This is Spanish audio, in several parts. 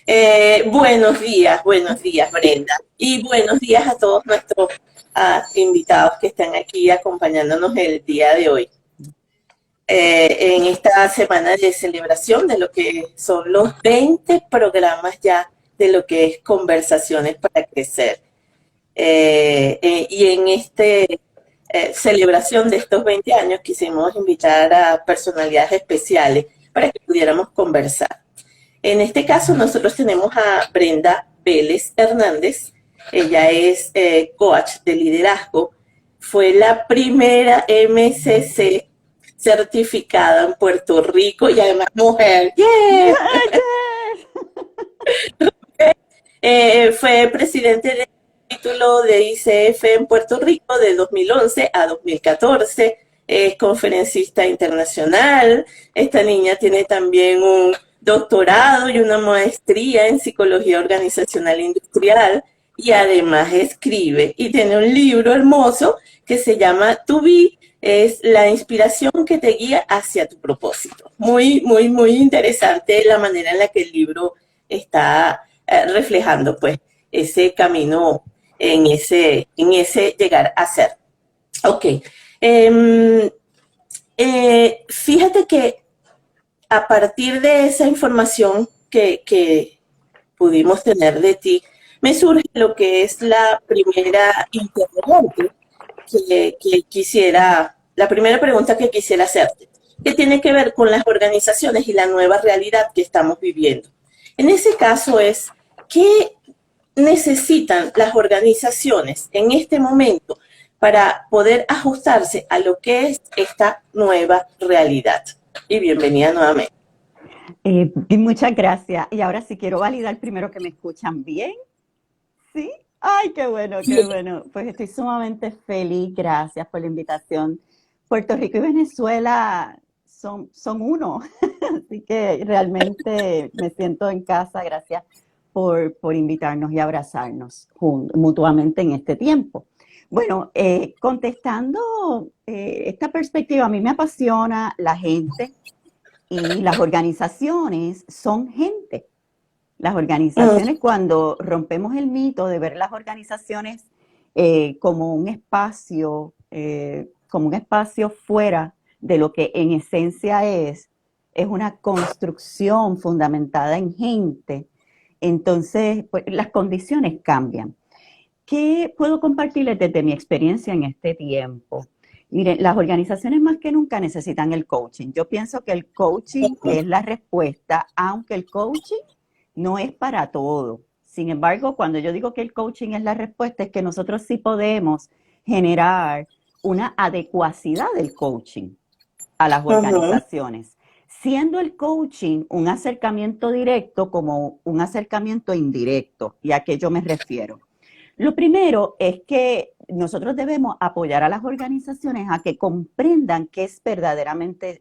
Buenos días, Brenda. Y buenos días a todos nuestros invitados que están aquí acompañándonos el día de hoy. En esta semana de celebración de lo que son los 20 programas ya de lo que es Conversaciones para Crecer. Y en este celebración de estos 20 años quisimos invitar a personalidades especiales para que pudiéramos conversar. En este caso nosotros tenemos a Brenda Vélez Hernández. Ella es coach de liderazgo. Fue la primera MCC certificada en Puerto Rico y además mujer. ¡Yeah! Fue presidente del título de ICF en Puerto Rico de 2011 a 2014. Es conferencista internacional. Esta niña tiene también un doctorado y una maestría en psicología organizacional industrial y además escribe y tiene un libro hermoso que se llama To Be, es la inspiración que te guía hacia tu propósito. Muy, muy, muy interesante la manera en la que el libro está reflejando pues ese camino en ese llegar a ser. Ok. Fíjate que a partir de esa información que pudimos tener de ti, me surge lo que es la primera interrogante que quisiera, la primera pregunta que quisiera hacerte, que tiene que ver con las organizaciones y la nueva realidad que estamos viviendo. En ese caso es, ¿qué necesitan las organizaciones en este momento para poder ajustarse a lo que es esta nueva realidad? Y bienvenida nuevamente. Muchas gracias. Y ahora sí quiero validar primero que me escuchan bien. ¿Sí? Ay, qué bueno, qué bueno. Pues estoy sumamente feliz. Gracias por la invitación. Puerto Rico y Venezuela son uno. Así que realmente me siento en casa. Gracias por invitarnos y abrazarnos mutuamente en este tiempo. Bueno, contestando esta perspectiva, a mí me apasiona la gente. Y las organizaciones son gente. Las organizaciones, cuando rompemos el mito de ver las organizaciones como un espacio fuera de lo que en esencia es una construcción fundamentada en gente, entonces pues, las condiciones cambian. ¿Qué puedo compartirles desde mi experiencia en este tiempo? Miren, las organizaciones más que nunca necesitan el coaching. Yo pienso que el coaching es la respuesta, aunque el coaching no es para todo. Sin embargo, cuando yo digo que el coaching es la respuesta, es que nosotros sí podemos generar una adecuacidad del coaching a las organizaciones, siendo el coaching un acercamiento directo como un acercamiento indirecto. ¿Y a qué yo me refiero? Lo primero es que nosotros debemos apoyar a las organizaciones a que comprendan qué verdaderamente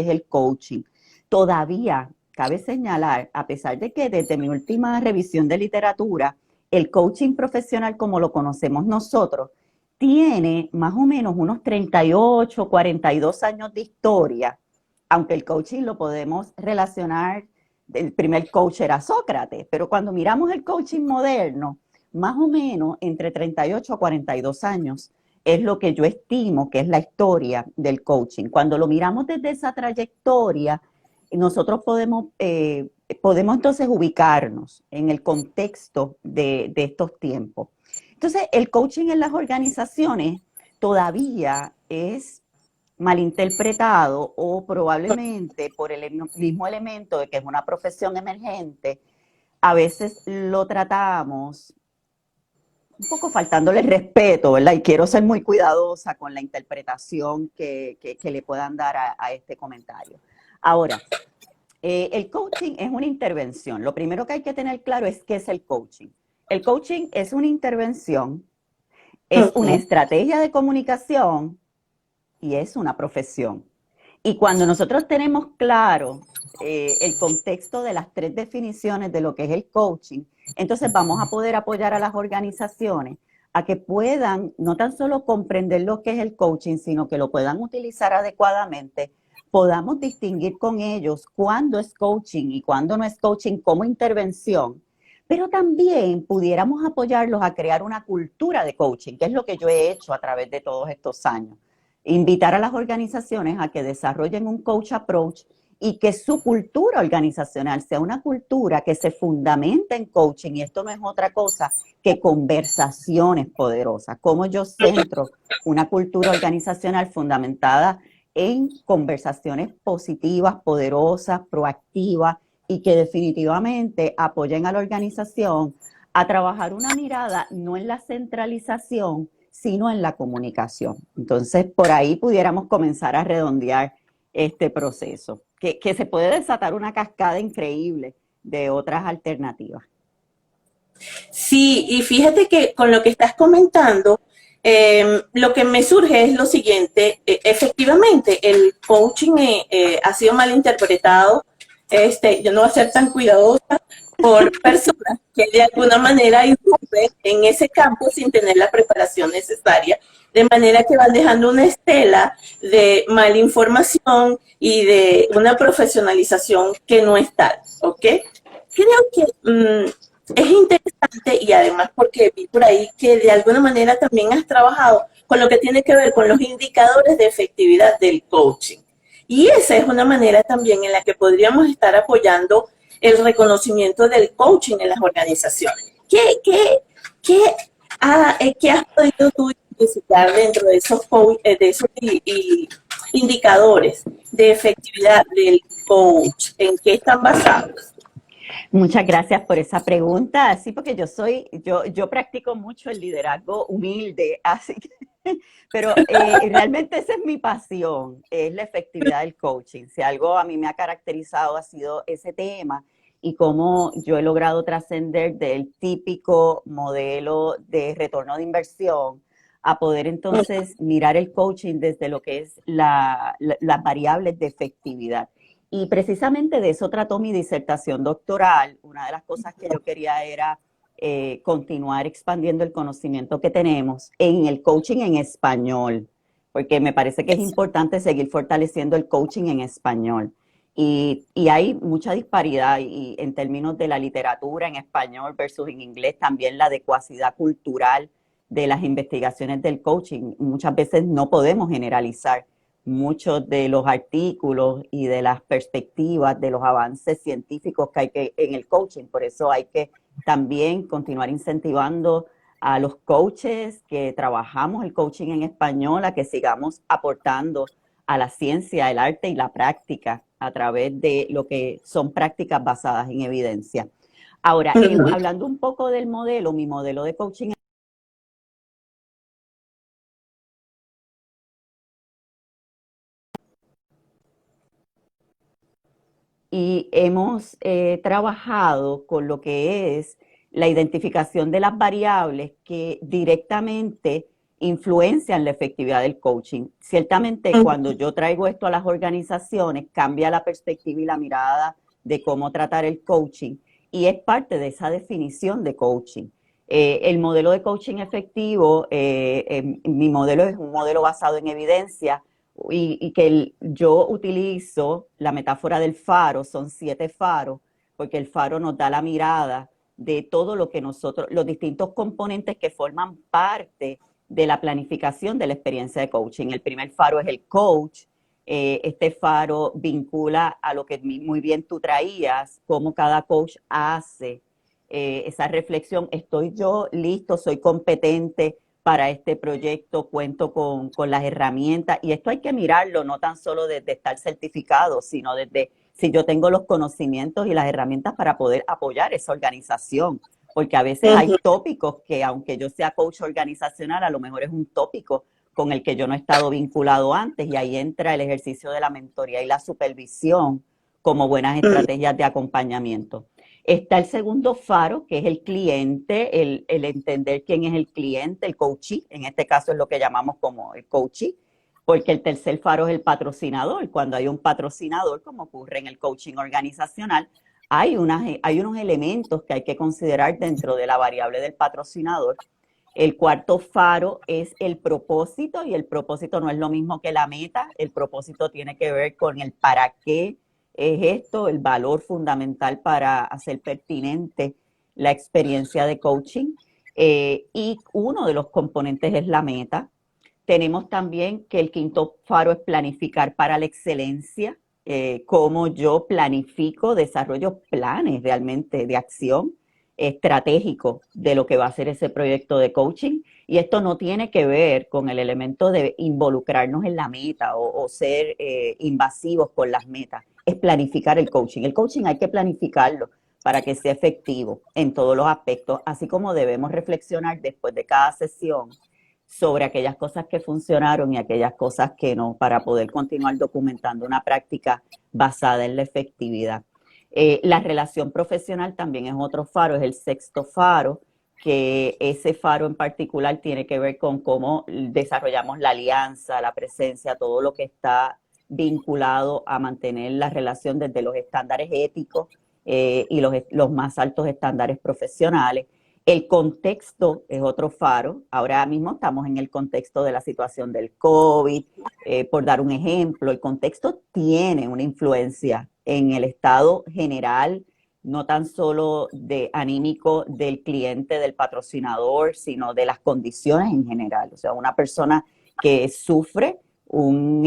es el coaching. Todavía cabe señalar, a pesar de que desde mi última revisión de literatura, el coaching profesional como lo conocemos nosotros, tiene más o menos unos 38, 42 años de historia, aunque el coaching lo podemos relacionar, el primer coach era Sócrates, pero cuando miramos el coaching moderno, más o menos entre 38 a 42 años es lo que yo estimo que es la historia del coaching. Cuando lo miramos desde esa trayectoria, nosotros podemos entonces ubicarnos en el contexto de estos tiempos. Entonces, el coaching en las organizaciones todavía es malinterpretado o probablemente por el mismo elemento de que es una profesión emergente, a veces lo tratamos un poco faltándole el respeto, ¿verdad? Y quiero ser muy cuidadosa con la interpretación que le puedan dar a este comentario. Ahora, el coaching es una intervención. Lo primero que hay que tener claro es qué es el coaching. El coaching es una intervención, es una estrategia de comunicación y es una profesión. Y cuando nosotros tenemos claro el contexto de las tres definiciones de lo que es el coaching, entonces vamos a poder apoyar a las organizaciones a que puedan no tan solo comprender lo que es el coaching, sino que lo puedan utilizar adecuadamente, podamos distinguir con ellos cuándo es coaching y cuándo no es coaching como intervención, pero también pudiéramos apoyarlos a crear una cultura de coaching, que es lo que yo he hecho a través de todos estos años. Invitar a las organizaciones a que desarrollen un coach approach y que su cultura organizacional sea una cultura que se fundamenta en coaching, y esto no es otra cosa que conversaciones poderosas. Cómo yo centro una cultura organizacional fundamentada en conversaciones positivas, poderosas, proactivas, y que definitivamente apoyen a la organización a trabajar una mirada no en la centralización, sino en la comunicación. Entonces, por ahí pudiéramos comenzar a redondear este proceso, que se puede desatar una cascada increíble de otras alternativas. Sí, y fíjate que con lo que estás comentando, lo que me surge es lo siguiente. Efectivamente, el coaching ha sido mal interpretado. Yo no voy a ser tan cuidadosa por personas que de alguna manera irrumpen en ese campo sin tener la preparación necesaria, de manera que van dejando una estela de mala información y de una profesionalización que no es tal, ¿ok? Creo que es interesante, y además porque vi por ahí que de alguna manera también has trabajado con lo que tiene que ver con los indicadores de efectividad del coaching. Y esa es una manera también en la que podríamos estar apoyando el reconocimiento del coaching en las organizaciones. ¿Qué has podido tú identificar dentro de esos indicadores de efectividad del coach? ¿En qué están basados? Muchas gracias por esa pregunta. Sí, porque yo practico mucho el liderazgo humilde, así que, pero realmente esa es mi pasión, es la efectividad del coaching. Si algo a mí me ha caracterizado ha sido ese tema y cómo yo he logrado trascender del típico modelo de retorno de inversión a poder entonces mirar el coaching desde lo que es las variables de efectividad. Y precisamente de eso trató mi disertación doctoral. Una de las cosas que yo quería era continuar expandiendo el conocimiento que tenemos en el coaching en español, porque me parece que es importante seguir fortaleciendo el coaching en español. Y hay mucha disparidad y en términos de la literatura en español versus en inglés, también la adecuacidad cultural de las investigaciones del coaching. Muchas veces no podemos generalizar muchos de los artículos y de las perspectivas de los avances científicos que hay en el coaching. Por eso hay que también continuar incentivando a los coaches que trabajamos el coaching en español a que sigamos aportando a la ciencia, el arte y la práctica a través de lo que son prácticas basadas en evidencia. Ahora, hablando un poco del modelo, mi modelo de coaching y hemos trabajado con lo que es la identificación de las variables que directamente influencian la efectividad del coaching. Ciertamente, cuando yo traigo esto a las organizaciones, cambia la perspectiva y la mirada de cómo tratar el coaching, y es parte de esa definición de coaching. El modelo de coaching efectivo, mi modelo es un modelo basado en evidencia, y que yo utilizo la metáfora del faro, son 7 faros, porque el faro nos da la mirada de todo lo que nosotros, los distintos componentes que forman parte de la planificación de la experiencia de coaching. El primer faro es el coach. Este faro vincula a lo que muy bien tú traías, cómo cada coach hace esa reflexión. ¿Estoy yo listo? ¿Soy competente para este proyecto? ¿Cuento con las herramientas? Y esto hay que mirarlo no tan solo desde estar certificado, sino desde si yo tengo los conocimientos y las herramientas para poder apoyar esa organización. Porque a veces hay tópicos que, aunque yo sea coach organizacional, a lo mejor es un tópico con el que yo no he estado vinculado antes, y ahí entra el ejercicio de la mentoría y la supervisión como buenas estrategias de acompañamiento. Está el segundo faro, que es el cliente, el entender quién es el cliente, el coachee, en este caso es lo que llamamos como el coachee, porque el tercer faro es el patrocinador. Cuando hay un patrocinador, como ocurre en el coaching organizacional, hay unos elementos que hay que considerar dentro de la variable del patrocinador, El cuarto faro es el propósito, y el propósito no es lo mismo que la meta. El propósito tiene que ver con el para qué es esto, el valor fundamental para hacer pertinente la experiencia de coaching. Y uno de los componentes es la meta. Tenemos también que el quinto faro es planificar para la excelencia, cómo yo planifico, desarrollo planes realmente de acción estratégico de lo que va a ser ese proyecto de coaching. Y esto no tiene que ver con el elemento de involucrarnos en la meta o ser invasivos con las metas. Es planificar el coaching. El coaching hay que planificarlo para que sea efectivo en todos los aspectos, así como debemos reflexionar después de cada sesión sobre aquellas cosas que funcionaron y aquellas cosas que no, para poder continuar documentando una práctica basada en la efectividad. La relación profesional también es otro faro, es el sexto faro, que ese faro en particular tiene que ver con cómo desarrollamos la alianza, la presencia, todo lo que está vinculado a mantener la relación desde los estándares éticos y los más altos estándares profesionales. El contexto es otro faro. Ahora mismo estamos en el contexto de la situación del COVID. Por dar un ejemplo, el contexto tiene una influencia en el estado general, no tan solo de anímico del cliente, del patrocinador, sino de las condiciones en general. O sea, una persona que sufre un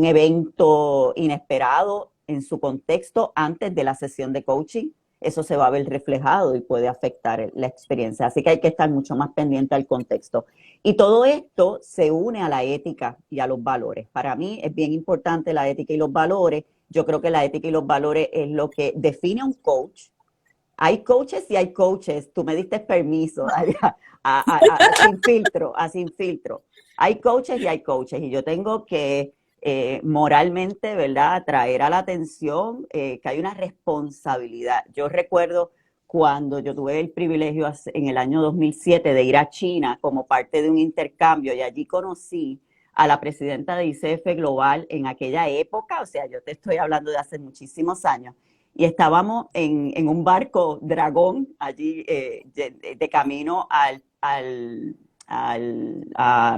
evento inesperado en su contexto antes de la sesión de coaching, eso se va a ver reflejado y puede afectar la experiencia. Así que hay que estar mucho más pendiente al contexto. Y todo esto se une a la ética y a los valores. Para mí es bien importante la ética y los valores. Yo creo que la ética y los valores es lo que define a un coach. Hay coaches y hay coaches. Tú me diste permiso sin filtro, sin filtro. Hay coaches y hay coaches. Y yo tengo que moralmente, ¿verdad?, traer a la atención que hay una responsabilidad. Yo recuerdo cuando yo tuve el privilegio en el año 2007 de ir a China como parte de un intercambio, y allí conocí a la presidenta de ICF Global en aquella época, o sea, yo te estoy hablando de hace muchísimos años, y estábamos en un barco dragón allí de camino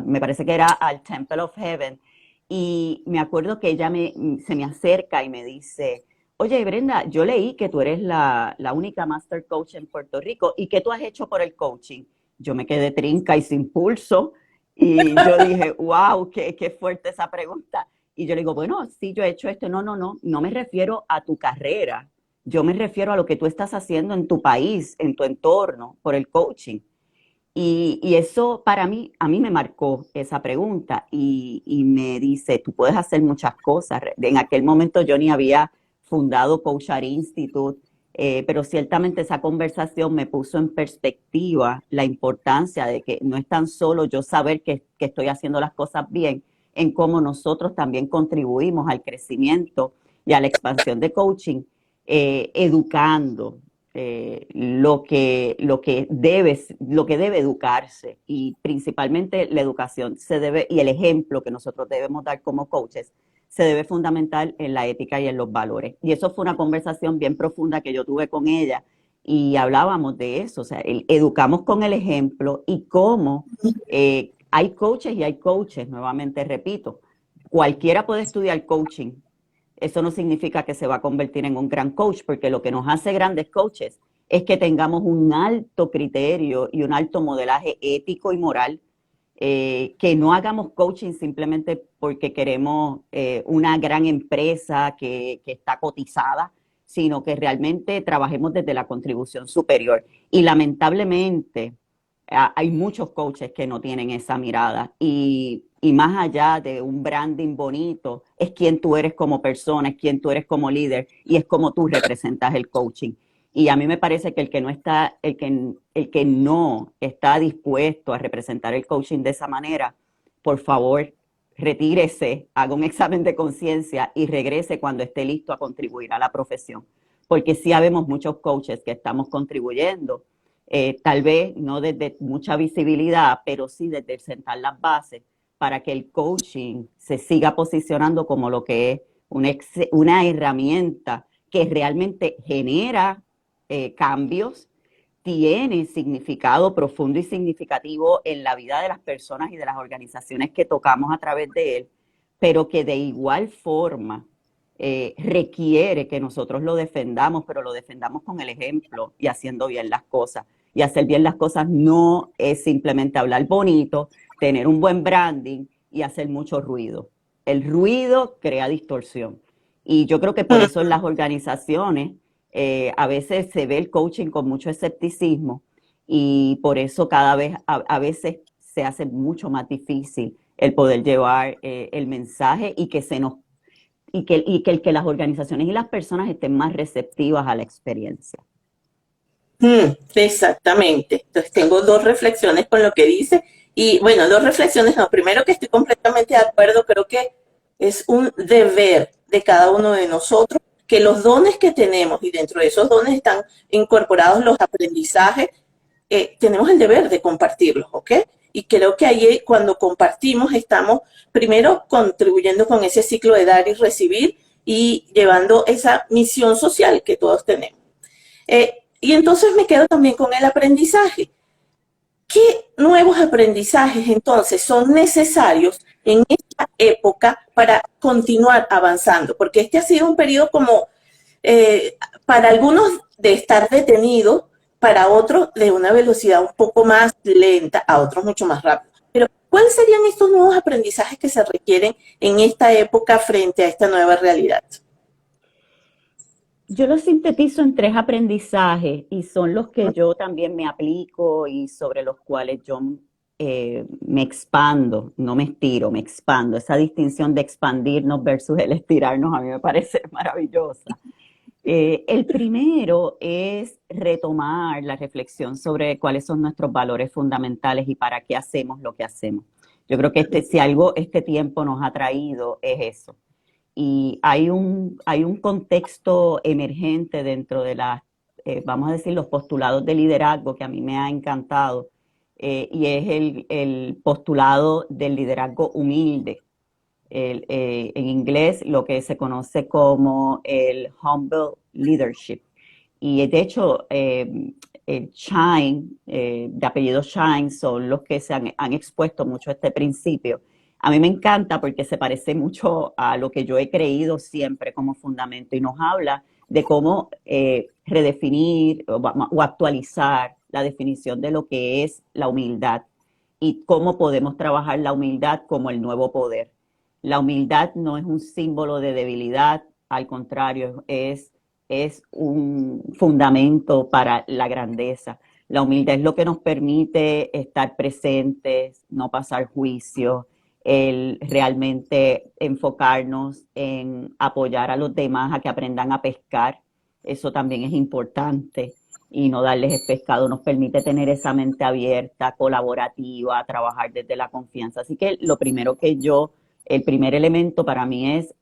me parece que era al Temple of Heaven, y me acuerdo que ella se me acerca y me dice: oye, Brenda, yo leí que tú eres la única Master Coach en Puerto Rico, ¿y qué tú has hecho por el coaching? Yo me quedé trinca y sin pulso, y yo dije, wow, qué fuerte esa pregunta. Y yo le digo, bueno, sí, yo he hecho esto. No me refiero a tu carrera, yo me refiero a lo que tú estás haciendo en tu país, en tu entorno, por el coaching. Y eso para mí, a mí me marcó esa pregunta y me dice, tú puedes hacer muchas cosas. En aquel momento yo ni había fundado Coachar Institute, pero ciertamente esa conversación me puso en perspectiva la importancia de que no es tan solo yo saber que estoy haciendo las cosas bien, en cómo nosotros también contribuimos al crecimiento y a la expansión de coaching, educando lo que debe educarse, y principalmente la educación se debe, y el ejemplo que nosotros debemos dar como coaches se debe fundamentar en la ética y en los valores. Y eso fue una conversación bien profunda que yo tuve con ella, y hablábamos de eso, o sea, educamos con el ejemplo y cómo hay coaches y hay coaches, nuevamente repito, cualquiera puede estudiar coaching. Eso no significa que se va a convertir en un gran coach, porque lo que nos hace grandes coaches es que tengamos un alto criterio y un alto modelaje ético y moral, que no hagamos coaching simplemente porque queremos una gran empresa que está cotizada, sino que realmente trabajemos desde la contribución superior. Y lamentablemente hay muchos coaches que no tienen esa mirada, y más allá de un branding bonito, es quién tú eres como persona, es quién tú eres como líder, y es cómo tú representas el coaching. Y a mí me parece que el que no está dispuesto a representar el coaching de esa manera, por favor, retírese, haga un examen de conciencia y regrese cuando esté listo a contribuir a la profesión. Porque sí habemos muchos coaches que estamos contribuyendo, tal vez no desde mucha visibilidad, pero sí desde sentar las bases para que el coaching se siga posicionando como lo que es una herramienta que realmente genera cambios, tiene significado profundo y significativo en la vida de las personas y de las organizaciones que tocamos a través de él, pero que de igual forma requiere que nosotros lo defendamos, pero lo defendamos con el ejemplo y haciendo bien las cosas. Y hacer bien las cosas no es simplemente hablar bonito, tener un buen branding y hacer mucho ruido. El ruido crea distorsión. Y yo creo que por eso en las organizaciones a veces se ve el coaching con mucho escepticismo y por eso cada vez, a veces se hace mucho más difícil el poder llevar el mensaje y que se nos que las organizaciones y las personas estén más receptivas a la experiencia. Exactamente. Entonces tengo dos reflexiones con lo que dice. Y bueno, dos reflexiones. No, primero que estoy completamente de acuerdo, creo que es un deber de cada uno de nosotros que los dones que tenemos, y dentro de esos dones están incorporados los aprendizajes, tenemos el deber de compartirlos, ¿ok? Y creo que ahí cuando compartimos estamos primero contribuyendo con ese ciclo de dar y recibir y llevando esa misión social que todos tenemos. Y entonces me quedo también con el aprendizaje. ¿Qué nuevos aprendizajes entonces son necesarios en esta época para continuar avanzando? Porque este ha sido un periodo como para algunos de estar detenido, para otros de una velocidad un poco más lenta, a otros mucho más rápido. Pero ¿cuáles serían estos nuevos aprendizajes que se requieren en esta época frente a esta nueva realidad? Yo los sintetizo en tres aprendizajes y son los que yo también me aplico y sobre los cuales yo me expando, no me estiro, me expando. Esa distinción de expandirnos versus el estirarnos a mí me parece maravillosa. El primero es retomar la reflexión sobre cuáles son nuestros valores fundamentales y para qué hacemos lo que hacemos. Yo creo que si algo este tiempo nos ha traído es eso. Y hay un contexto emergente dentro de vamos a decir, los postulados de liderazgo que a mí me ha encantado, y es el postulado del liderazgo humilde. En inglés lo que se conoce como el humble leadership. Y de hecho, el Shine, de apellido Shine, son los que se han expuesto mucho a este principio. A mí me encanta porque se parece mucho a lo que yo he creído siempre como fundamento y nos habla de cómo redefinir o actualizar la definición de lo que es la humildad y cómo podemos trabajar la humildad como el nuevo poder. La humildad no es un símbolo de debilidad, al contrario, es un fundamento para la grandeza. La humildad es lo que nos permite estar presentes, no pasar juicio, el realmente enfocarnos en apoyar a los demás a que aprendan a pescar. Eso también es importante y no darles el pescado nos permite tener esa mente abierta, colaborativa, trabajar desde la confianza. Así que lo primero el primer elemento para mí es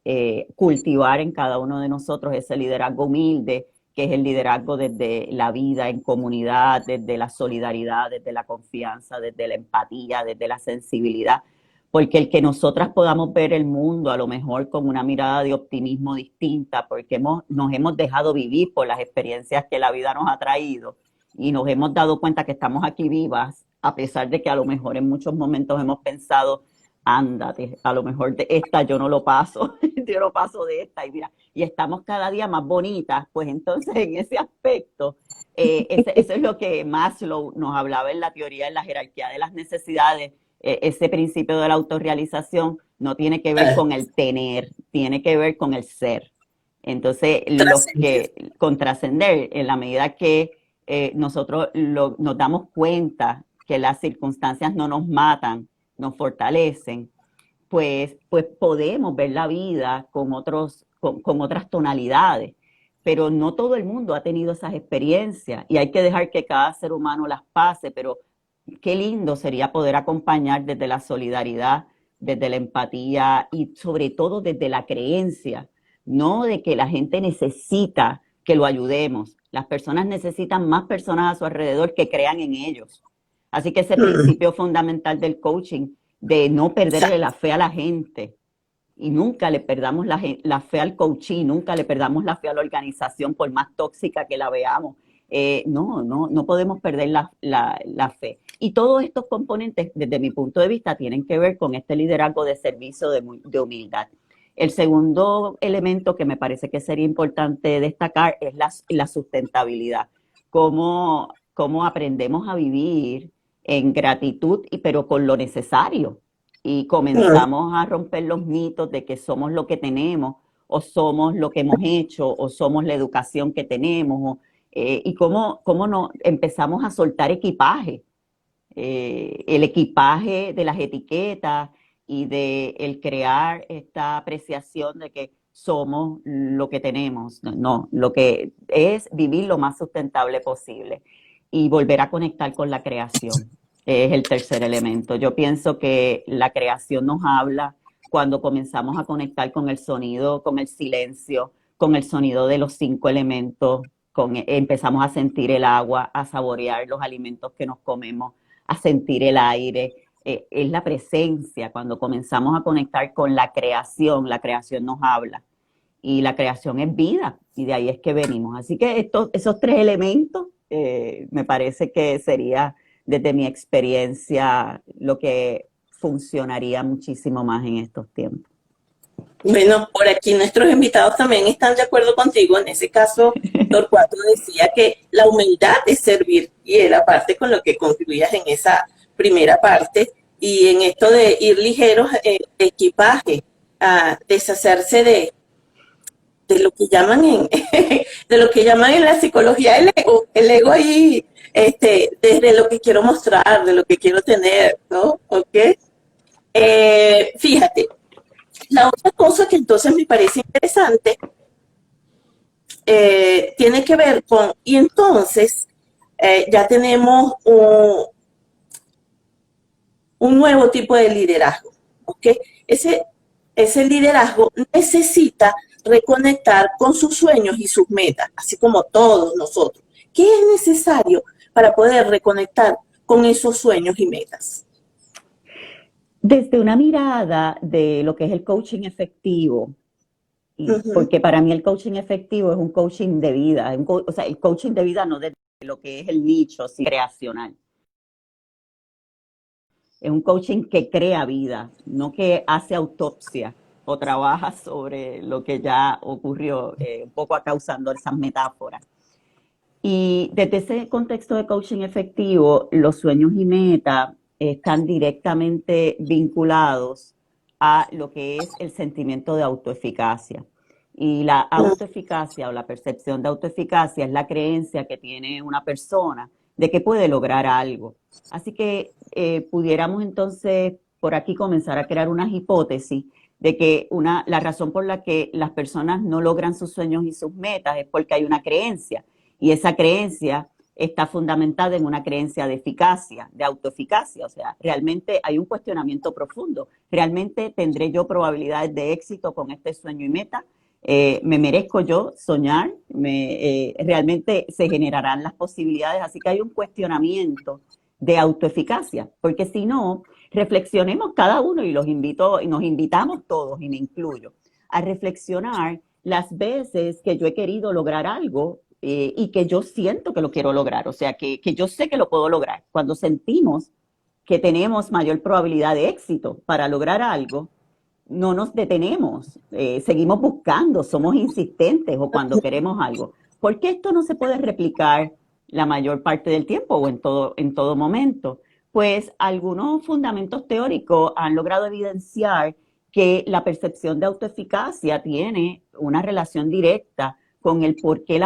cultivar en cada uno de nosotros ese liderazgo humilde, que es el liderazgo desde la vida en comunidad, desde la solidaridad, desde la confianza, desde la empatía, desde la sensibilidad. Porque el que nosotras podamos ver el mundo a lo mejor con una mirada de optimismo distinta, porque nos hemos dejado vivir por las experiencias que la vida nos ha traído y nos hemos dado cuenta que estamos aquí vivas, a pesar de que a lo mejor en muchos momentos hemos pensado, ándate, a lo mejor de esta yo no lo paso, yo no paso de esta, y mira, y estamos cada día más bonitas, pues entonces en ese aspecto, eso es lo que Maslow nos hablaba en la teoría de la jerarquía de las necesidades. Ese principio de la autorrealización no tiene que ver con el tener, tiene que ver con el ser. Entonces, con trascender, en la medida que nosotros nos damos cuenta que las circunstancias no nos matan, nos fortalecen, pues podemos ver la vida con otras tonalidades. Pero no todo el mundo ha tenido esas experiencias y hay que dejar que cada ser humano las pase, pero qué lindo sería poder acompañar desde la solidaridad, desde la empatía y sobre todo desde la creencia, no de que la gente necesita que lo ayudemos. Las personas necesitan más personas a su alrededor que crean en ellos. Así que ese principio fundamental del coaching, de no perderle la fe a la gente, y nunca le perdamos la fe al coaching, nunca le perdamos la fe a la organización, por más tóxica que la veamos. No podemos perder la fe. Y todos estos componentes, desde mi punto de vista, tienen que ver con este liderazgo de servicio de humildad. El segundo elemento que me parece que sería importante destacar es la sustentabilidad. Cómo aprendemos a vivir en gratitud, pero con lo necesario. Y Mm. comenzamos a romper los mitos de que somos lo que tenemos, o somos lo que hemos hecho, o somos la educación que tenemos, y cómo no, empezamos a soltar equipaje, el equipaje de las etiquetas y de el crear esta apreciación de que somos lo que tenemos. No, lo que es vivir lo más sustentable posible y volver a conectar con la creación. Es el tercer elemento. Yo pienso que la creación nos habla cuando comenzamos a conectar con el sonido, con el silencio, con el sonido de los 5 elementos, empezamos a sentir el agua, a saborear los alimentos que nos comemos, a sentir el aire. Es la presencia. Cuando comenzamos a conectar con la creación nos habla. Y la creación es vida, y de ahí es que venimos. Así que esos 3 elementos me parece que sería, desde mi experiencia, lo que funcionaría muchísimo más en estos tiempos. Bueno, por aquí nuestros invitados también están de acuerdo contigo. En ese caso, Torcuato decía que la humildad es servir y era parte con lo que concluías en esa primera parte. Y en esto de ir ligeros de equipaje, a deshacerse de lo que llaman de lo que llaman en la psicología el ego ahí, desde lo que quiero mostrar, de lo que quiero tener, ¿no? ¿Ok? Fíjate, la otra cosa que entonces me parece interesante tiene que ver con, y entonces ya tenemos un nuevo tipo de liderazgo, ¿ok? Ese liderazgo necesita reconectar con sus sueños y sus metas, así como todos nosotros. ¿Qué es necesario para poder reconectar con esos sueños y metas? Desde una mirada de lo que es el coaching efectivo, Ujú. porque para mí el coaching efectivo es un coaching de vida, o sea, el coaching de vida no de lo que es el nicho, sino creacional. Es un coaching que crea vida, no que hace autopsia o trabaja sobre lo que ya ocurrió, un poco causando esas metáforas. Y desde ese contexto de coaching efectivo, los sueños y metas están directamente vinculados a lo que es el sentimiento de autoeficacia. Y la autoeficacia o la percepción de autoeficacia es la creencia que tiene una persona de que puede lograr algo. Así que pudiéramos entonces por aquí comenzar a crear unas hipótesis de que la razón por la que las personas no logran sus sueños y sus metas es porque hay una creencia. Y esa creencia está fundamentada en una creencia de eficacia, de autoeficacia. O sea, realmente hay un cuestionamiento profundo. ¿Realmente tendré yo probabilidades de éxito con este sueño y meta? ¿Me merezco yo soñar? ¿Realmente se generarán las posibilidades? Así que hay un cuestionamiento de autoeficacia, porque si no, reflexionemos cada uno y los invito, y nos invitamos todos, y me incluyo, a reflexionar las veces que yo he querido lograr algo y que yo siento que lo quiero lograr, o sea, que yo sé que lo puedo lograr. Cuando sentimos que tenemos mayor probabilidad de éxito para lograr algo, no nos detenemos, seguimos buscando, somos insistentes o cuando queremos algo. ¿Por qué esto no se puede replicar la mayor parte del tiempo o en todo momento? Pues algunos fundamentos teóricos han logrado evidenciar que la percepción de autoeficacia tiene una relación directa con el por qué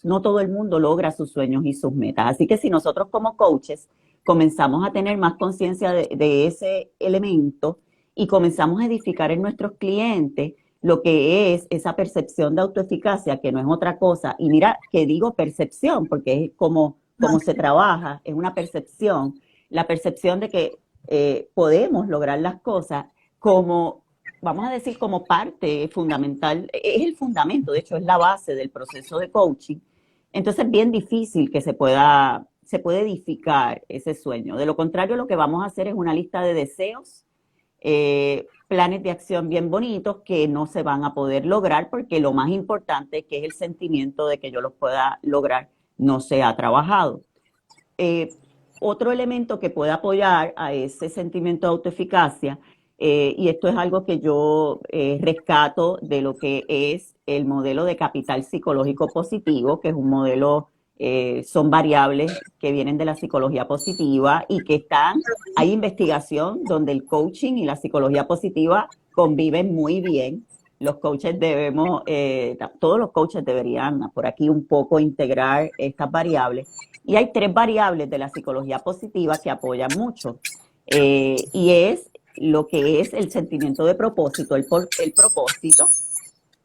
no todo el mundo logra sus sueños y sus metas. Así que si nosotros como coaches comenzamos a tener más conciencia de ese elemento y comenzamos a edificar en nuestros clientes lo que es esa percepción de autoeficacia, que no es otra cosa, y mira que digo percepción, porque es como se trabaja, es una percepción, la percepción de que podemos lograr las cosas como, vamos a decir, como parte fundamental, es el fundamento, de hecho es la base del proceso de coaching. Entonces es bien difícil que se puede edificar ese sueño. De lo contrario, lo que vamos a hacer es una lista de deseos, planes de acción bien bonitos que no se van a poder lograr porque lo más importante, que es el sentimiento de que yo los pueda lograr, no se ha trabajado. Eh, Otro elemento que puede apoyar a ese sentimiento de autoeficacia, y esto es algo que yo rescato de lo que es el modelo de capital psicológico positivo, que es un modelo, son variables que vienen de la psicología positiva y que hay investigación donde el coaching y la psicología positiva conviven muy bien. Los coaches todos los coaches deberían por aquí un poco integrar estas variables. Y hay tres variables de la psicología positiva que apoyan mucho. Y es lo que es el sentimiento de propósito, el propósito,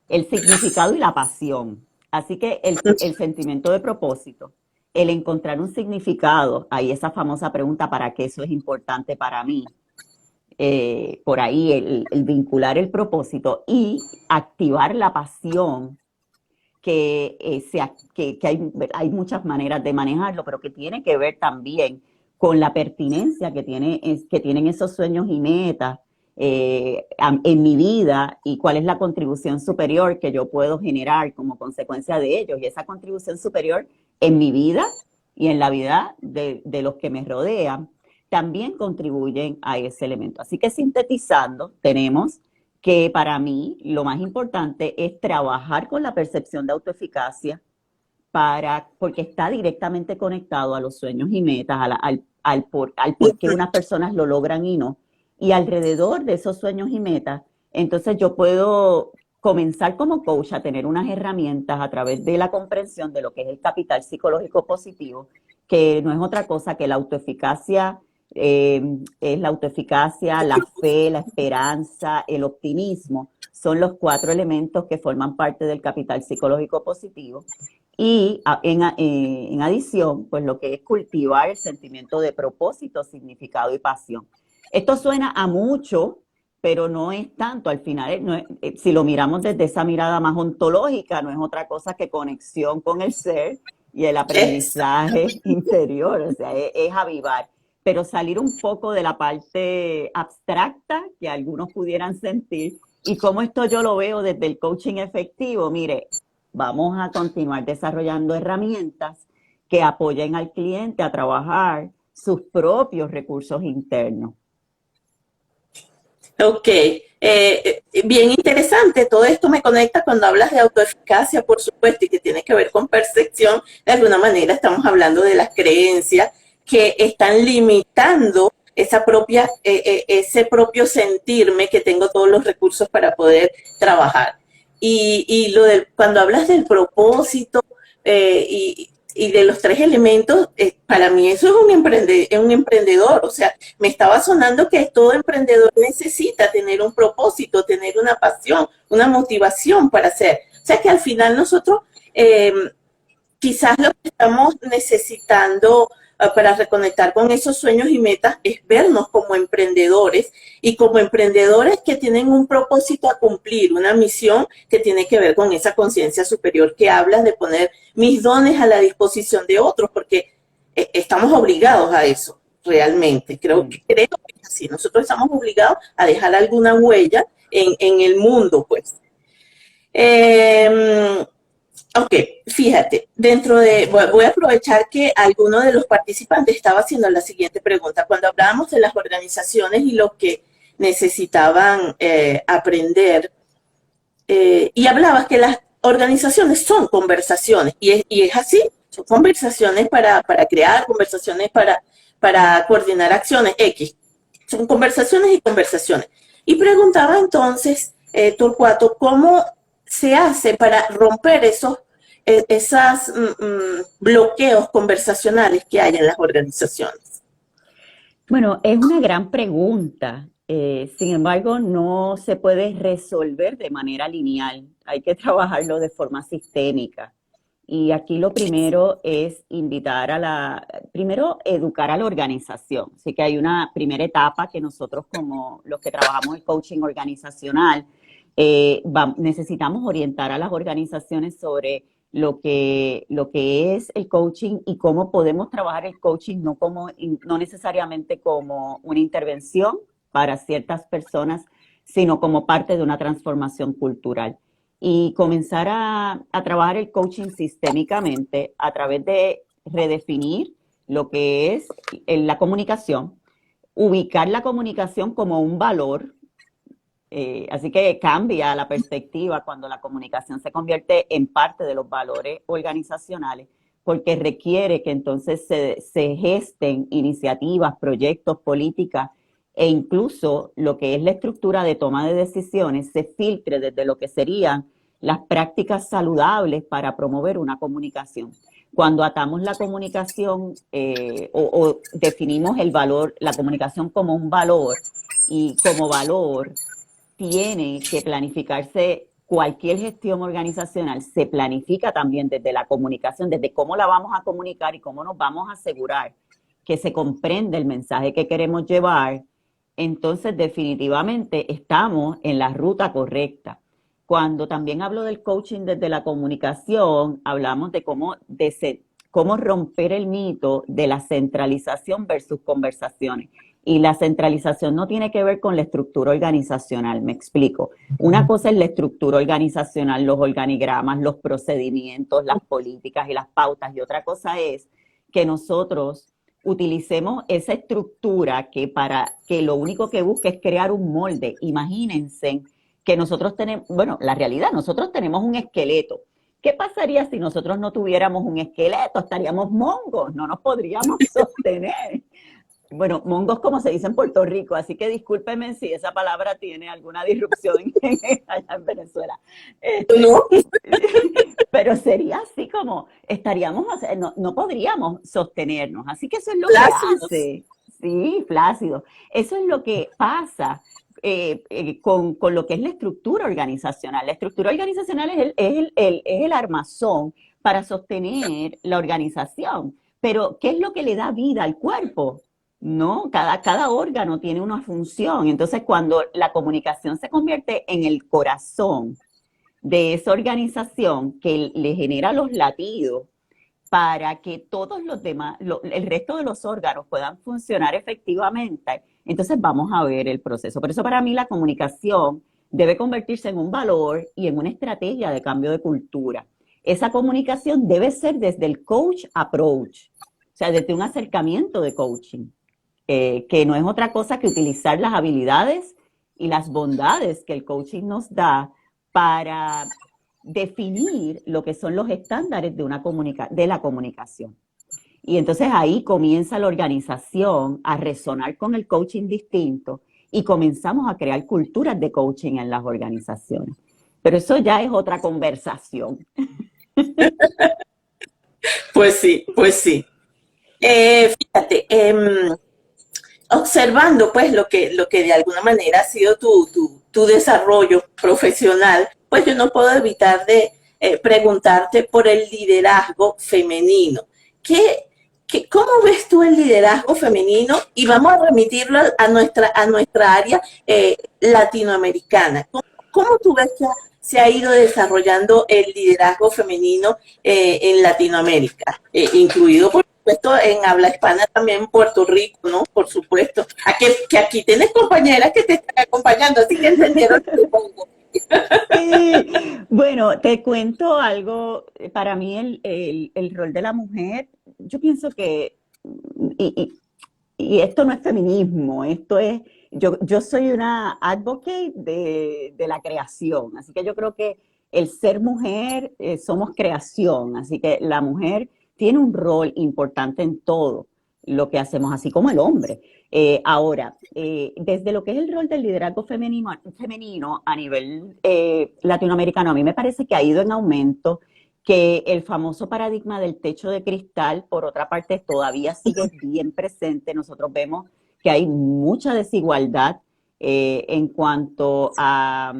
el significado y la pasión. Así que el sentimiento de propósito, el encontrar un significado, ahí esa famosa pregunta, ¿para qué eso es importante para mí? Por ahí el vincular el propósito y activar la pasión que hay muchas maneras de manejarlo, pero que tiene que ver también con la pertinencia que tienen esos sueños y metas en mi vida y cuál es la contribución superior que yo puedo generar como consecuencia de ellos. Y esa contribución superior en mi vida y en la vida de los que me rodean también contribuyen a ese elemento. Así que sintetizando, tenemos que para mí lo más importante es trabajar con la percepción de autoeficacia porque está directamente conectado a los sueños y metas, al por qué unas personas lo logran y no. Y alrededor de esos sueños y metas, entonces yo puedo comenzar como coach a tener unas herramientas a través de la comprensión de lo que es el capital psicológico positivo, que no es otra cosa que la autoeficacia, es la autoeficacia, la fe, la esperanza, el optimismo, son los cuatro elementos que forman parte del capital psicológico positivo. Y en adición, pues lo que es cultivar el sentimiento de propósito, significado y pasión. Esto suena a mucho, pero no es tanto. Al final, no es, si lo miramos desde esa mirada más ontológica, no es otra cosa que conexión con el ser y el aprendizaje interior, o sea, es avivar. Pero salir un poco de la parte abstracta que algunos pudieran sentir y cómo esto yo lo veo desde el coaching efectivo. Mire, vamos a continuar desarrollando herramientas que apoyen al cliente a trabajar sus propios recursos internos. Ok, bien interesante. Todo esto me conecta cuando hablas de autoeficacia, por supuesto, y que tiene que ver con percepción. De alguna manera estamos hablando de las creencias que están limitando ese propio sentirme que tengo todos los recursos para poder trabajar. Y cuando hablas del propósito y de los tres elementos, para mí eso es un emprendedor. O sea, me estaba sonando que todo emprendedor necesita tener un propósito, tener una pasión, una motivación para hacer. O sea, que al final nosotros quizás lo que estamos necesitando para reconectar con esos sueños y metas es vernos como emprendedores y como emprendedores que tienen un propósito a cumplir, una misión que tiene que ver con esa conciencia superior que hablas de poner mis dones a la disposición de otros, porque estamos obligados a eso, realmente. Creo que es así. Nosotros estamos obligados a dejar alguna huella en el mundo, pues. Ok, fíjate, voy a aprovechar que alguno de los participantes estaba haciendo la siguiente pregunta. Cuando hablábamos de las organizaciones y lo que necesitaban aprender, y hablabas que las organizaciones son conversaciones, y es así, son conversaciones para crear, conversaciones para coordinar acciones X, son conversaciones y conversaciones. Y preguntaba entonces, Torcuato, ¿cómo se hace para romper esos bloqueos conversacionales que hay en las organizaciones? Bueno, es una gran pregunta. Sin embargo, no se puede resolver de manera lineal. Hay que trabajarlo de forma sistémica. Y aquí lo primero es primero educar a la organización. Así que hay una primera etapa que nosotros como los que trabajamos el coaching organizacional, necesitamos orientar a las organizaciones sobre lo que es el coaching y cómo podemos trabajar el coaching no necesariamente como una intervención para ciertas personas, sino como parte de una transformación cultural. y comenzar a trabajar el coaching sistémicamente a través de redefinir lo que es la comunicación, ubicar la comunicación como un valor. Así que cambia la perspectiva cuando la comunicación se convierte en parte de los valores organizacionales, porque requiere que entonces se gesten iniciativas, proyectos, políticas e incluso lo que es la estructura de toma de decisiones se filtre desde lo que serían las prácticas saludables para promover una comunicación. Cuando atamos la comunicación o definimos el valor, la comunicación como un valor y como valor tiene que planificarse cualquier gestión organizacional, se planifica también desde la comunicación, desde cómo la vamos a comunicar y cómo nos vamos a asegurar que se comprende el mensaje que queremos llevar, entonces definitivamente estamos en la ruta correcta. Cuando también hablo del coaching desde la comunicación, hablamos de cómo romper el mito de la centralización versus conversaciones. Y la centralización no tiene que ver con la estructura organizacional, me explico. Una cosa es la estructura organizacional, los organigramas, los procedimientos, las políticas y las pautas, y otra cosa es que nosotros utilicemos esa estructura que lo único que busca es crear un molde. Imagínense que nosotros tenemos, bueno, la realidad, nosotros tenemos un esqueleto. ¿Qué pasaría si nosotros no tuviéramos un esqueleto? Estaríamos mongos, no nos podríamos sostener. Bueno, mongos como se dice en Puerto Rico, así que discúlpeme si esa palabra tiene alguna disrupción allá en Venezuela. ¿No? Pero sería así como, estaríamos, o sea, no podríamos sostenernos. Así que eso es lo Flácidos. que hace. Sí, flácido. Eso es lo que pasa con lo que es la estructura organizacional. La estructura organizacional es el armazón para sostener la organización. Pero, ¿qué es lo que le da vida al cuerpo? No, cada órgano tiene una función. Entonces, cuando la comunicación se convierte en el corazón de esa organización que le genera los latidos para que todos los demás, el resto de los órganos puedan funcionar efectivamente, entonces vamos a ver el proceso. Por eso para mí la comunicación debe convertirse en un valor y en una estrategia de cambio de cultura. Esa comunicación debe ser desde el coach approach, o sea, desde un acercamiento de coaching, que no es otra cosa que utilizar las habilidades y las bondades que el coaching nos da para definir lo que son los estándares de la comunicación. Y entonces ahí comienza la organización a resonar con el coaching distinto y comenzamos a crear culturas de coaching en las organizaciones. Pero eso ya es otra conversación. Pues sí, pues sí. Fíjate, observando pues lo que de alguna manera ha sido tu desarrollo profesional, pues yo no puedo evitar de preguntarte por el liderazgo femenino. ¿Cómo ves tú el liderazgo femenino? Y vamos a remitirlo a nuestra área latinoamericana. ¿Cómo tú ves que se ha ido desarrollando el liderazgo femenino en Latinoamérica, incluido por supuesto en habla hispana también Puerto Rico, ¿no? Por supuesto. Que aquí tienes compañeras que te están acompañando, así que entendieron que te pongo. Sí. Bueno, te cuento algo. Para mí el rol de la mujer, yo pienso que, y, y esto no es feminismo, esto es, yo soy una advocate de la creación, así que yo creo que el ser mujer, somos creación, así que la mujer tiene un rol importante en todo lo que hacemos, así como el hombre. Ahora, desde lo que es el rol del liderazgo femenino a nivel latinoamericano, a mí me parece que ha ido en aumento, que el famoso paradigma del techo de cristal, por otra parte, todavía sigue bien presente. Nosotros vemos que hay mucha desigualdad en cuanto a,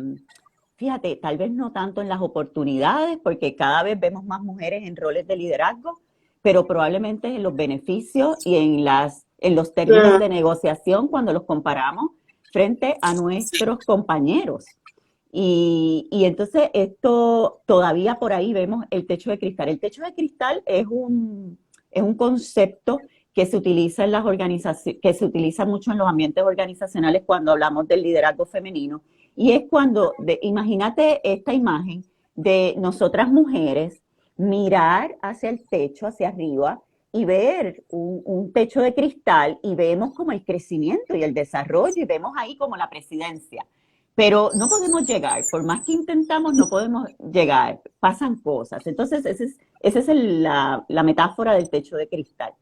fíjate, tal vez no tanto en las oportunidades, porque cada vez vemos más mujeres en roles de liderazgo, pero probablemente en los beneficios y en los términos de negociación cuando los comparamos frente a nuestros compañeros. Y entonces esto, todavía por ahí vemos el techo de cristal. El techo de cristal es un concepto que se utiliza en las organizaciones, que se utiliza mucho en los ambientes organizacionales cuando hablamos del liderazgo femenino. Y es cuando, imagínate esta imagen de nosotras mujeres mirar hacia el techo, hacia arriba, y ver un techo de cristal y vemos como el crecimiento y el desarrollo y vemos ahí como la presidencia. Pero no podemos llegar, por más que intentamos, no podemos llegar, pasan cosas. Entonces, esa es la metáfora del techo de cristal.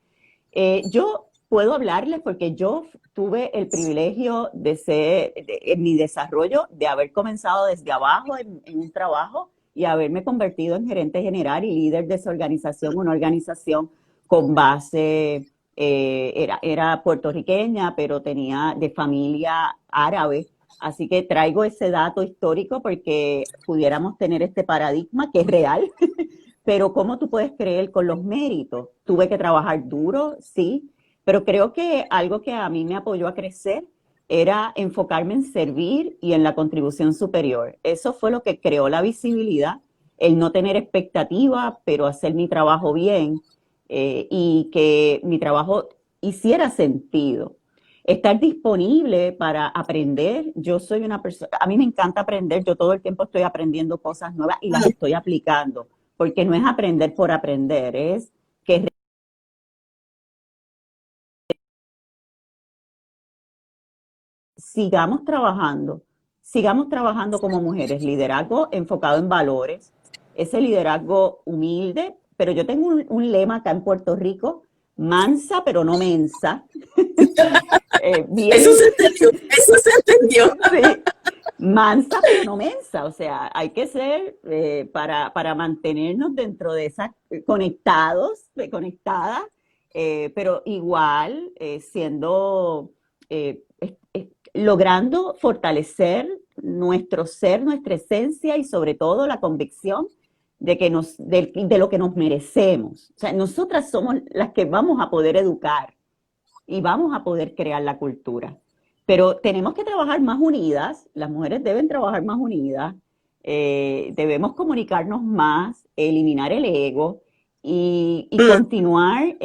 Yo puedo hablarles porque yo tuve el privilegio de ser, en mi desarrollo, de haber comenzado desde abajo en un trabajo y haberme convertido en gerente general y líder de esa organización, una organización con base, era puertorriqueña, pero tenía de familia árabe. Así que traigo ese dato histórico porque pudiéramos tener este paradigma que es real, pero ¿cómo tú puedes creer con los méritos? Tuve que trabajar duro, sí, pero creo que algo que a mí me apoyó a crecer era enfocarme en servir y en la contribución superior. Eso fue lo que creó la visibilidad, el no tener expectativa, pero hacer mi trabajo bien, y que mi trabajo hiciera sentido. Estar disponible para aprender. Yo soy una persona, a mí me encanta aprender, yo todo el tiempo estoy aprendiendo cosas nuevas y las estoy aplicando, porque no es aprender por aprender, es que sigamos trabajando como mujeres, liderazgo enfocado en valores, ese liderazgo humilde, pero yo tengo lema acá en Puerto Rico, mansa pero no mensa, bien, Eso se entendió. sí, mansa pero no mensa, o sea, hay que ser, para mantenernos dentro de esas, conectados, conectadas, pero igual siendo, logrando fortalecer nuestro ser, nuestra esencia y sobre todo la convicción de, de lo que nos merecemos. O sea, nosotras somos las que vamos a poder educar y vamos a poder crear la cultura. Pero tenemos que trabajar más unidas, las mujeres deben trabajar más unidas, debemos comunicarnos más, eliminar el ego y continuar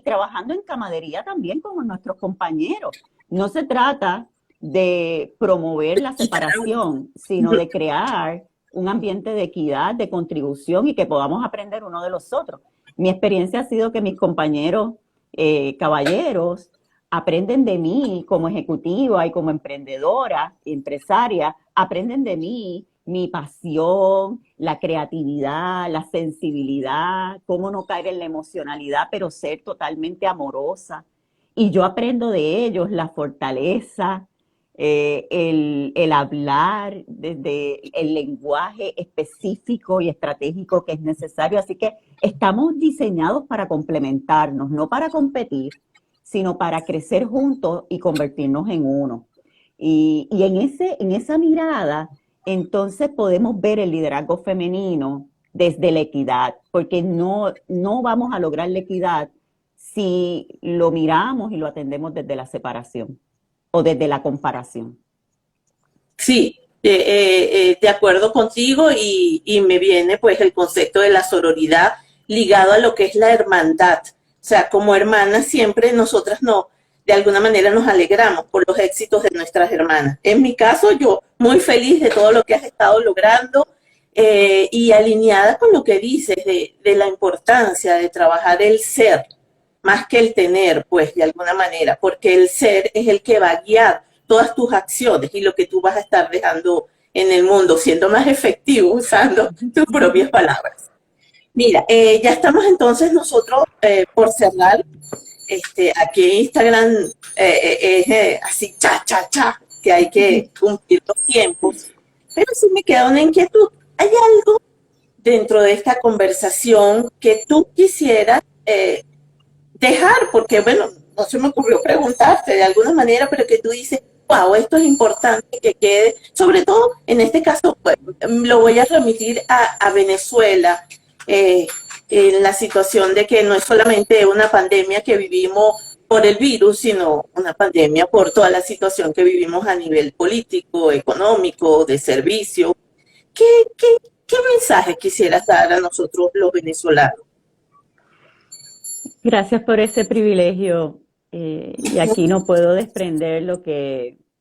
trabajando en camaradería también con nuestros compañeros. No se trata de promover la separación, sino de crear un ambiente de equidad, de contribución y que podamos aprender uno de los otros. Mi experiencia ha sido que mis compañeros, caballeros, aprenden de mí como ejecutiva y como emprendedora, empresaria, aprenden de mí mi pasión, la creatividad, la sensibilidad, cómo no caer en la emocionalidad, pero ser totalmente amorosa. Y yo aprendo de ellos la fortaleza, el hablar desde el lenguaje específico y estratégico que es necesario. Así que estamos diseñados para complementarnos, no para competir, sino para crecer juntos y convertirnos en uno. Y en esa mirada, entonces podemos ver el liderazgo femenino desde la equidad, porque no vamos a lograr la equidad si lo miramos y lo atendemos desde la separación o desde la comparación. Sí, de acuerdo contigo y me viene pues el concepto de la sororidad ligado a lo que es la hermandad. O sea, como hermanas siempre nosotras no, de alguna manera nos alegramos por los éxitos de nuestras hermanas. En mi caso, yo muy feliz de todo lo que has estado logrando, y alineada con lo que dices de la importancia de trabajar el ser más que el tener, pues de alguna manera, porque el ser es el que va a guiar todas tus acciones y lo que tú vas a estar dejando en el mundo, siendo más efectivo usando tus propias palabras. Mira, ya estamos entonces nosotros, por cerrar. Aquí en Instagram es así, cha, cha, cha, que hay que cumplir los tiempos. Pero sí me queda una inquietud. ¿Hay algo dentro de esta conversación que tú quisieras dejar? Porque, bueno, no se me ocurrió preguntarte de alguna manera, pero que tú dices, wow, esto es importante que quede, sobre todo en este caso, pues, lo voy a remitir a Venezuela, en la situación de que no es solamente una pandemia que vivimos por el virus, sino una pandemia por toda la situación que vivimos a nivel político, económico, de servicio. ¿Qué, qué, qué mensaje quisieras dar a nosotros los venezolanos? Gracias por ese privilegio. Y aquí no puedo desprender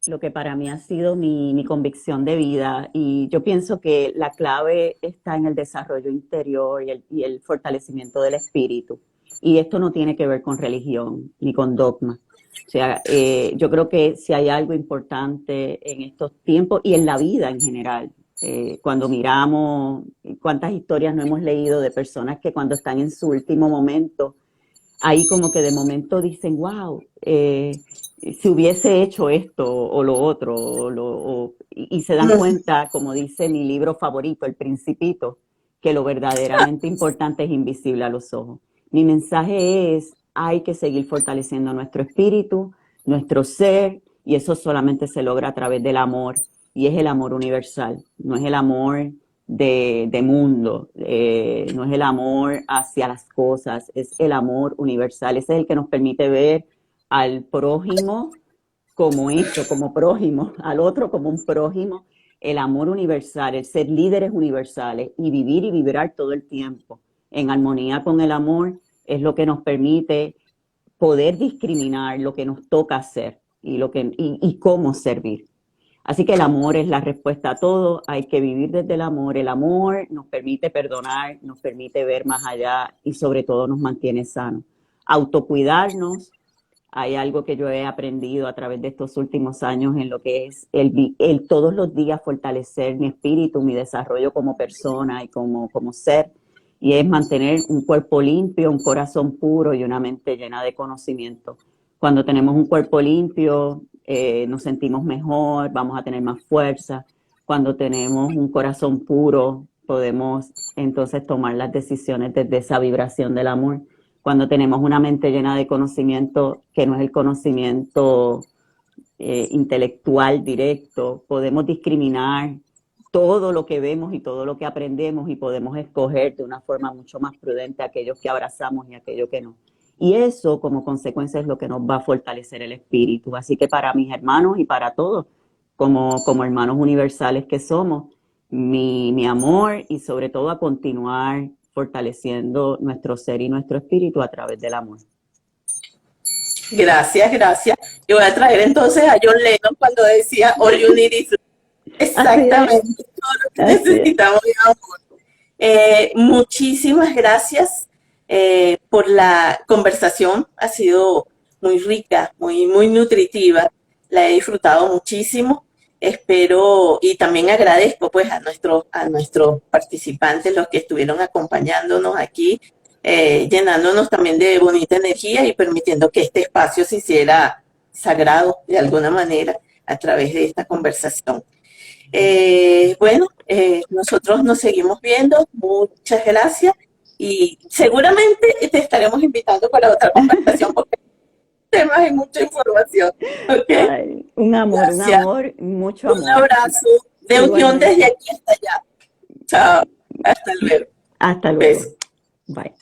lo que para mí ha sido mi convicción de vida. Y yo pienso que la clave está en el desarrollo interior y el fortalecimiento del espíritu. Y esto no tiene que ver con religión ni con dogma. O sea, yo creo que si hay algo importante en estos tiempos y en la vida en general, cuando miramos cuántas historias no hemos leído de personas que cuando están en su último momento, ahí como que de momento dicen, wow, si hubiese hecho esto o lo otro, y se dan cuenta, como dice mi libro favorito, El Principito, que lo verdaderamente importante es invisible a los ojos. Mi mensaje es, hay que seguir fortaleciendo nuestro espíritu, nuestro ser, y eso solamente se logra a través del amor, y es el amor universal, no es el amor de mundo, no es el amor hacia las cosas, es el amor universal, ese es el que nos permite ver al prójimo como eso, como prójimo, al otro como un prójimo, el amor universal, el ser líderes universales y vivir y vibrar todo el tiempo en armonía con el amor es lo que nos permite poder discriminar lo que nos toca hacer y cómo servir. Así que el amor es la respuesta a todo, hay que vivir desde el amor nos permite perdonar, nos permite ver más allá y sobre todo nos mantiene sanos. Autocuidarnos, hay algo que yo he aprendido a través de estos últimos años en lo que es el todos los días fortalecer mi espíritu, mi desarrollo como persona y como ser, y es mantener un cuerpo limpio, un corazón puro y una mente llena de conocimiento. Cuando tenemos un cuerpo limpio, nos sentimos mejor, vamos a tener más fuerza. Cuando tenemos un corazón puro, podemos entonces tomar las decisiones desde esa vibración del amor. Cuando tenemos una mente llena de conocimiento, que no es el conocimiento intelectual directo, podemos discriminar todo lo que vemos y todo lo que aprendemos y podemos escoger de una forma mucho más prudente aquellos que abrazamos y aquellos que no. Y eso, como consecuencia, es lo que nos va a fortalecer el espíritu. Así que para mis hermanos y para todos, como hermanos universales que somos, mi amor y sobre todo a continuar fortaleciendo nuestro ser y nuestro espíritu a través del amor. Gracias, gracias. Yo voy a traer entonces a John Lennon cuando decía All you need is love. Exactamente, todo lo que necesitamos es amor. Muchísimas gracias por la conversación. Ha sido muy rica, muy nutritiva. La he disfrutado muchísimo. Espero y también agradezco pues a nuestros participantes, los que estuvieron acompañándonos aquí, llenándonos también de bonita energía y permitiendo que este espacio se hiciera sagrado de alguna manera a través de esta conversación. Bueno, nosotros nos seguimos viendo. Muchas gracias y seguramente te estaremos invitando para otra conversación porque hay temas y mucha información. ¿Okay? Ay, un amor, mucho amor. Un abrazo de unión desde aquí hasta allá. Chao. Hasta luego. Hasta luego. Bye.